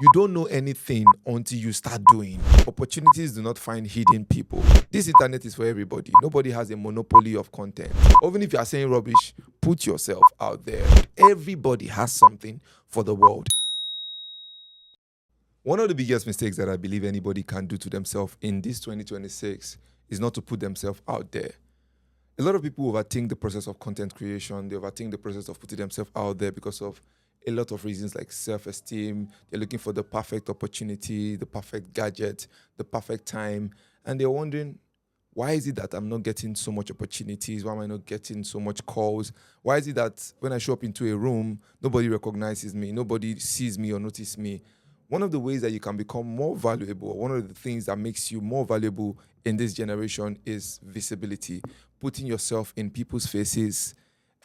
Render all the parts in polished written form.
You don't know anything until you start doing. Opportunities do not find hidden people. This internet is for everybody. Nobody has a monopoly of content. Even if you are saying rubbish, put yourself out there. Everybody has something for the world. One of the biggest mistakes that I believe anybody can do to themselves in this 2026 is not to put themselves out there. A lot of people overthink the process of content creation. They overthink the process of putting themselves out there because of a lot of reasons like self-esteem. They're looking for the perfect opportunity, the perfect gadget, the perfect time. And they're wondering, why is it that I'm not getting so much opportunities? Why am I not getting so much calls? Why is it that when I show up into a room, nobody recognizes me, nobody sees me or notices me? One of the ways that you can become more valuable, one of the things that makes you more valuable in this generation is visibility, putting yourself in people's faces.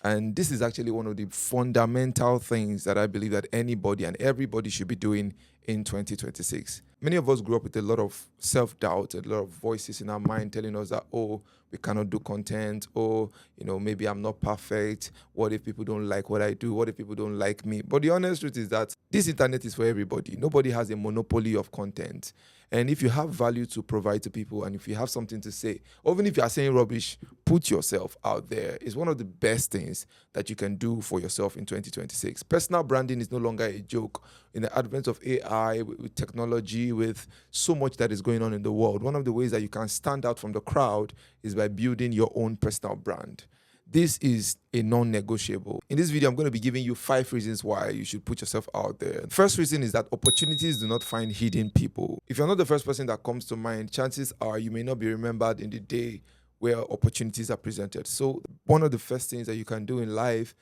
And this is actually one of the fundamental things that I believe that anybody and everybody should be doing in 2026. Many of us grew up with a lot of self-doubt, a lot of voices in our mind telling us that, oh, we cannot do content, or, maybe I'm not perfect. What if people don't like what I do? What if people don't like me? But the honest truth is that this internet is for everybody. Nobody has a monopoly of content. And if you have value to provide to people, and if you have something to say, or even if you are saying rubbish, put yourself out there. It's one of the best things that you can do for yourself in 2026. Personal branding is no longer a joke. In the advent of AI, with technology, with so much that is going on in the world, one of the ways that you can stand out from the crowd is by building your own personal brand. This is a non-negotiable. In this video, I'm going to be giving you 5 reasons why you should put yourself out there. The first reason is that opportunities do not find hidden people. If you're not the first person that comes to mind, chances are you may not be remembered in the day where opportunities are presented. So one of the first things that you can do in life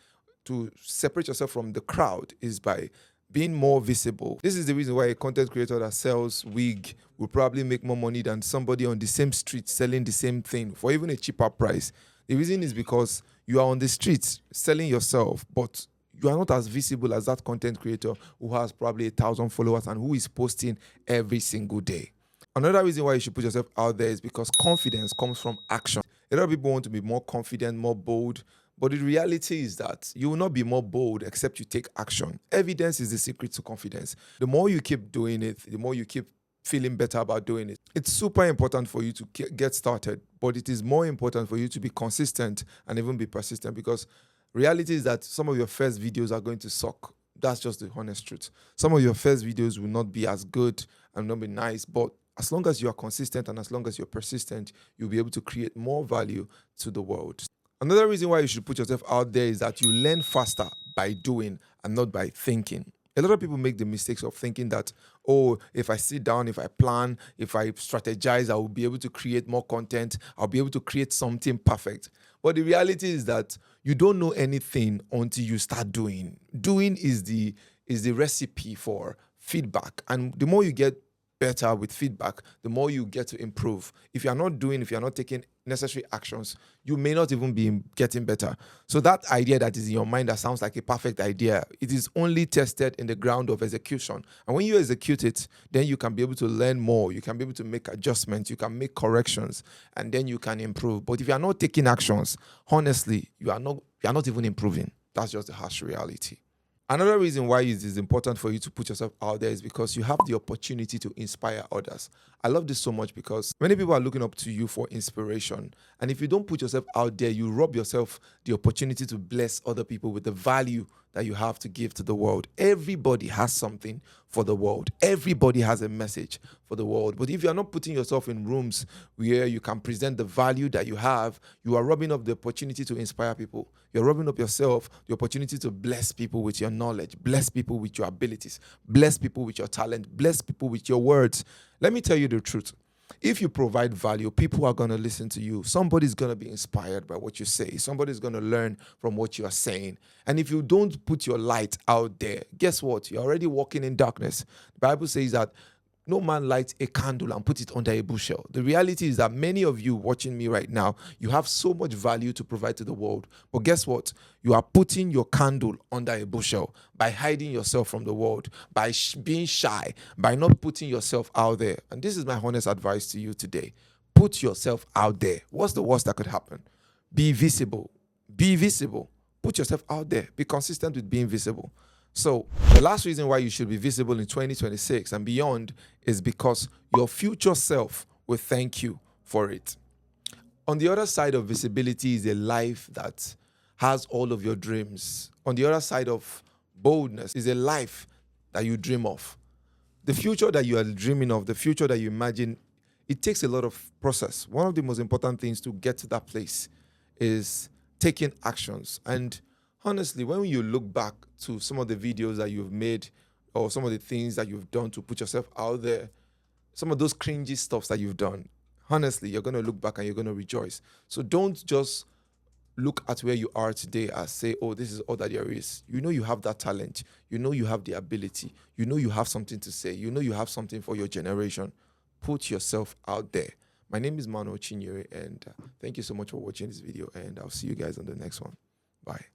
to separate yourself from the crowd is by being more visible. This is the reason why a content creator that sells wig will probably make more money than somebody on the same street selling the same thing for even a cheaper price. The reason is because you are on the streets selling yourself, but you are not as visible as that content creator who has probably 1,000 followers and who is posting every single day. Another reason why you should put yourself out there is because confidence comes from action. A lot of people want to be more confident, more bold, but the reality is that you will not be more bold except you take action. Evidence is the secret to confidence. The more you keep doing it, the more you keep feeling better about doing it. It's super important for you to get started, but it is more important for you to be consistent and even be persistent, because reality is that some of your first videos are going to suck. That's just the honest truth. Some of your first videos will not be as good and not be nice, but as long as you are consistent and as long as you're persistent, you'll be able to create more value to the world. Another reason why you should put yourself out there is that you learn faster by doing and not by thinking. A lot of people make the mistakes of thinking that, oh, if I sit down, if I plan, if I strategize, I will be able to create more content. I'll be able to create something perfect. But the reality is that you don't know anything until you start doing. Doing is the recipe for feedback. And the more you get better with feedback, the more you get to improve. If you're not taking necessary actions, you may not even be getting better. So that idea that is in your mind that sounds like a perfect idea, it is only tested in the ground of execution. And when you execute it, then you can be able to learn more. You can be able to make adjustments. You can make corrections, and then you can improve. But if you are not taking actions, honestly, you are not even improving. That's just the harsh reality. Another reason why it is important for you to put yourself out there is because you have the opportunity to inspire others. I love this so much because many people are looking up to you for inspiration. And if you don't put yourself out there, you rob yourself the opportunity to bless other people with the value that you have to give to the world. Everybody has something for the world. Everybody has a message for the world. But if you're not putting yourself in rooms where you can present the value that you have, you are robbing up the opportunity to inspire people. You're robbing up yourself the opportunity to bless people with your knowledge, bless people with your abilities, bless people with your talent, bless people with your words. Let me tell you the truth. If you provide value, people are going to listen to you. Somebody's going to be inspired by what you say. Somebody's going to learn from what you are saying. And if you don't put your light out there, guess what? You're already walking in darkness. The Bible says that no man lights a candle and puts it under a bushel. The reality is that many of you watching me right now, you have so much value to provide to the world. But guess what? You are putting your candle under a bushel by hiding yourself from the world, by being shy, by not putting yourself out there. And this is my honest advice to you today. Put yourself out there. What's the worst that could happen? Be visible. Be visible. Put yourself out there. Be consistent with being visible. So the last reason why you should be visible in 2026 and beyond is because your future self will thank you for it. On the other side of visibility is a life that has all of your dreams. On the other side of boldness is a life that you dream of. The future that you are dreaming of, the future that you imagine, it takes a lot of process. One of the most important things to get to that place is taking actions. And honestly, when you look back to some of the videos that you've made or some of the things that you've done to put yourself out there, some of those cringy stuffs that you've done, honestly, you're going to look back and you're going to rejoice. So don't just look at where you are today as say, oh, this is all that there is. You know you have that talent. You know you have the ability. You know you have something to say. You know you have something for your generation. Put yourself out there. My name is Mano Chinyere, and thank you so much for watching this video, and I'll see you guys on the next one. Bye.